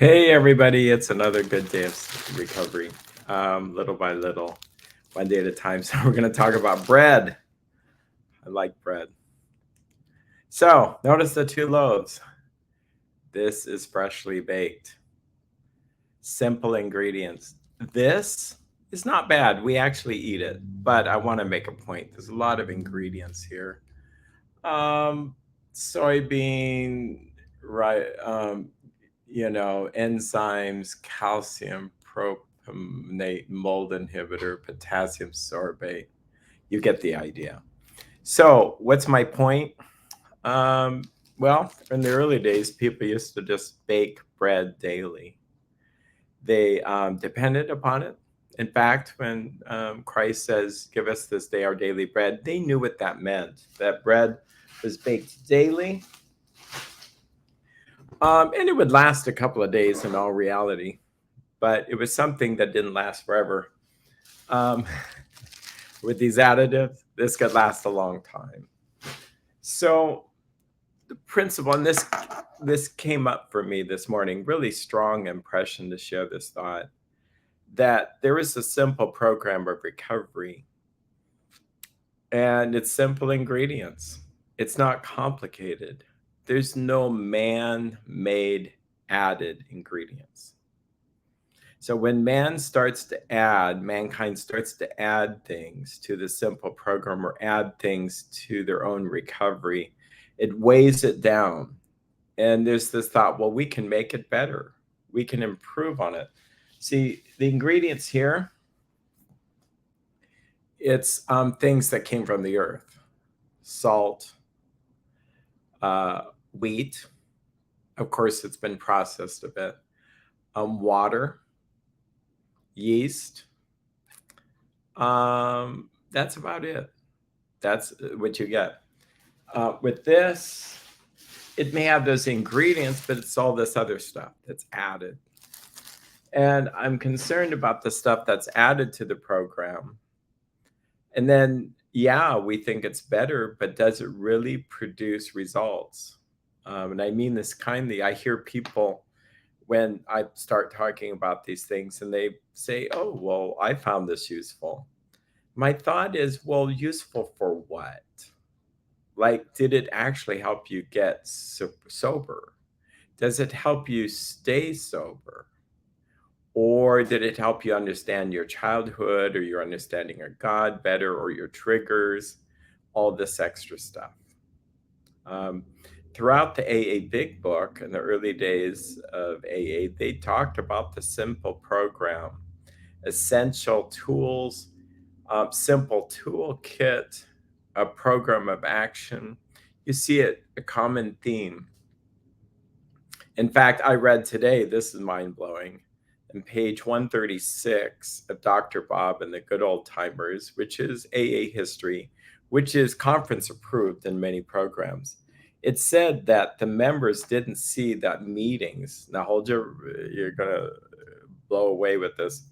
Hey everybody, it's another good day of recovery. Little by little, one day at a time. So we're going to talk about bread. I like bread. So notice the two loaves. This is freshly baked. Simple ingredients. This is not bad. We actually eat it, but I want to make a point. There's a lot of ingredients here. Um, Soybean, right? Enzymes, calcium propionate, mold inhibitor, potassium sorbate. You get the idea. So, what's my point? Um, well, in the early days, people used to just bake bread daily. They depended upon it. In fact, when Christ says, "Give us this day our daily bread," they knew what that meant. That bread was baked daily, and it would last a couple of days in all reality, but it was something that didn't last forever. Um, with these additives, this could last a long time. So the principle, and this came up for me this morning, really strong impression to share this thought, that there is a simple program of recovery, and it's simple ingredients. It's not complicated. There's no man-made added ingredients. So when mankind starts to add things to the simple program or add things to their own recovery, it weighs it down. And there's this thought, well, we can make it better. We can improve on it. See, the ingredients here, it's things that came from the earth. Salt, uh, wheat. Of course, it's been processed a bit. Water, yeast. That's about it. That's what you get. With this, it may have those ingredients, but it's all this other stuff that's added. And I'm concerned about the stuff that's added to the program. And then, yeah, we think it's better, but does it really produce results? And I mean this kindly. I hear people when I start talking about these things and they say, oh, well, I found this useful. My thought is, well, useful for what? Like, did it actually help you get sober? Does it help you stay sober? Or did it help you understand your childhood or your understanding of God better or your triggers, all this extra stuff? Um, Throughout the AA Big Book in the early days of AA, they talked about the simple program, essential tools, simple toolkit, a program of action. You see it, a common theme. In fact, I read today, this is mind blowing, in page 136 of Dr. Bob and the Good Old Timers, which is AA history, which is conference approved in many programs. It said that the members didn't see that meetings, now hold you're going to blow away with this.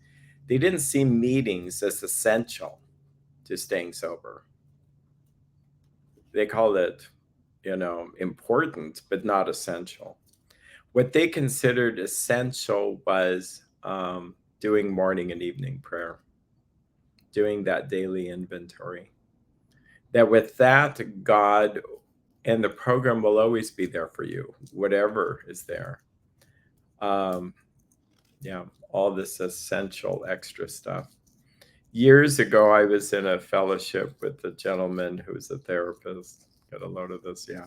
They didn't see meetings as essential to staying sober. They called it, important, but not essential. What they considered essential was doing morning and evening prayer, doing that daily inventory. That with that, God and the program will always be there for you, whatever is there. Yeah, all this essential extra stuff. Years ago, I was in a fellowship with a gentleman who was a therapist. Got a load of this, yeah.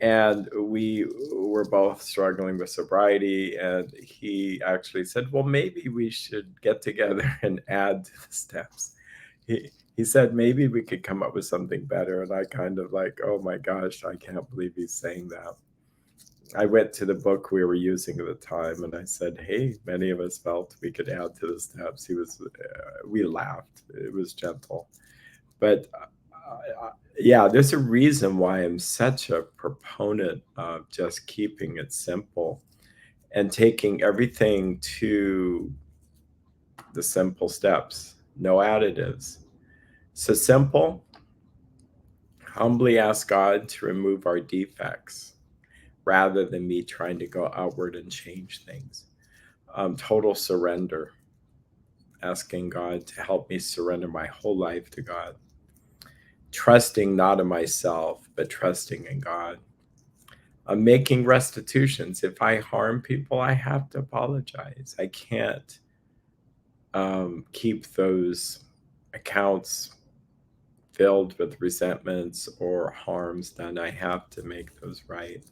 And we were both struggling with sobriety, and he actually said, well, maybe we should get together and add to the steps. He said maybe we could come up with something better, and I kind of like, oh my gosh, I can't believe he's saying that. I went to the book we were using at the time, and I said, hey, many of us felt we could add to the steps. We laughed. It was gentle, but yeah, there's a reason why I'm such a proponent of just keeping it simple and taking everything to the simple steps, no additives. So simple, humbly ask God to remove our defects. rather than me trying to go outward and change things. Total surrender, asking God to help me surrender my whole life to God. Trusting not in myself, but trusting in God. Making restitutions. If I harm people, I have to apologize. I can't keep those accounts filled with resentments or harms done. I have to make those right.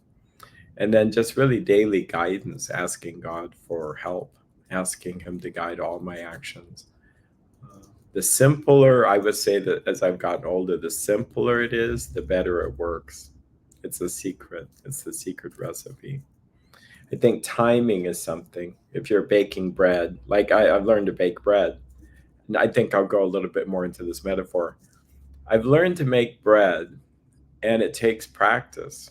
And then just really daily guidance, asking God for help, asking Him to guide all my actions. The simpler, I would say that as I've gotten older, the simpler it is, the better it works. It's a secret. It's the secret recipe. I think timing is something. If you're baking bread, like I've learned to bake bread, and I think I'll go a little bit more into this metaphor. I've learned to make bread, and it takes practice.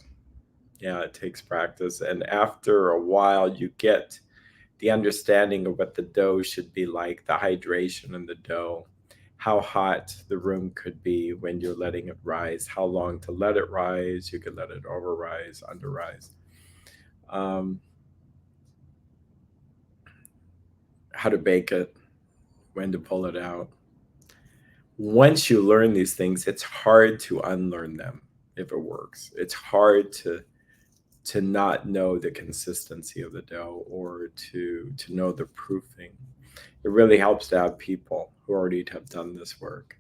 Yeah, it takes practice. And after a while, you get the understanding of what the dough should be like, the hydration in the dough, how hot the room could be when you're letting it rise, how long to let it rise. You could let it over rise, under rise. How to bake it, when to pull it out. Once you learn these things, it's hard to unlearn them if it works. It's hard to not know the consistency of the dough or to know the proofing. It really helps to have people who already have done this work.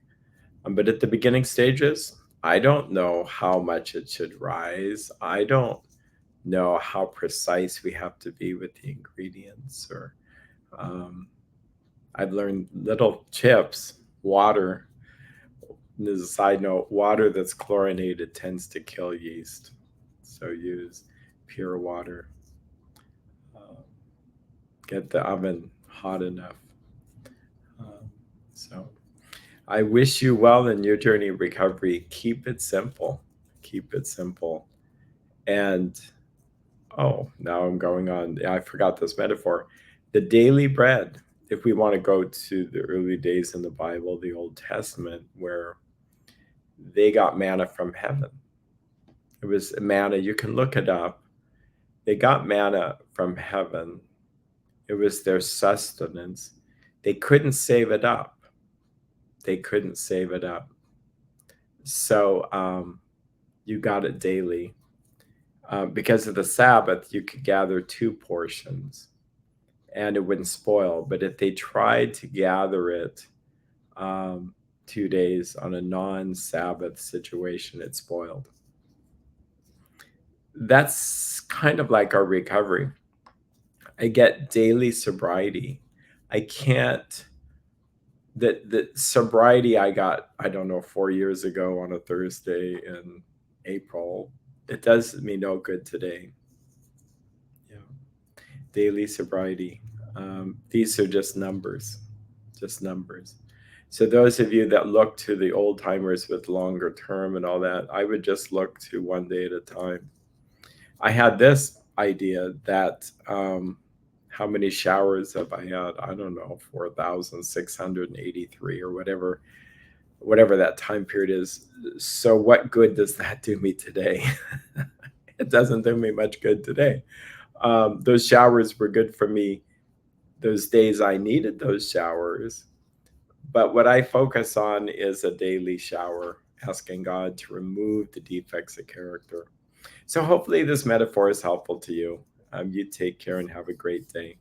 But at the beginning stages, I don't know how much it should rise. I don't know how precise we have to be with the ingredients. Or I've learned little tips. Water. And as a side note, water that's chlorinated tends to kill yeast. So use pure water. Get the oven hot enough. So I wish you well in your journey of recovery. Keep it simple. Keep it simple. And now I'm going on. I forgot this metaphor. The daily bread. If we want to go to the early days in the Bible, the Old Testament, where they got manna from heaven. It was manna. You can look it up. They got manna from heaven. It was their sustenance. They couldn't save it up. They couldn't save it up. So you got it daily. Because of the Sabbath, you could gather 2 portions and it wouldn't spoil. But if they tried to gather it 2 days on a non-Sabbath situation, it spoiled. That's kind of like our recovery. I get daily sobriety. I can't, the sobriety I got, I don't know, 4 years ago on a Thursday in April, it does me no good today. Yeah. Daily sobriety. These are just numbers. So those of you that look to the old timers with longer term and all that, I would just look to one day at a time. I had this idea that how many showers have I had? I don't know, 4,683 or whatever that time period is. So what good does that do me today? It doesn't do me much good today. Those showers were good for me those days I needed those showers. But what I focus on is a daily shower, asking God to remove the defects of character. So hopefully this metaphor is helpful to you. You take care and have a great day.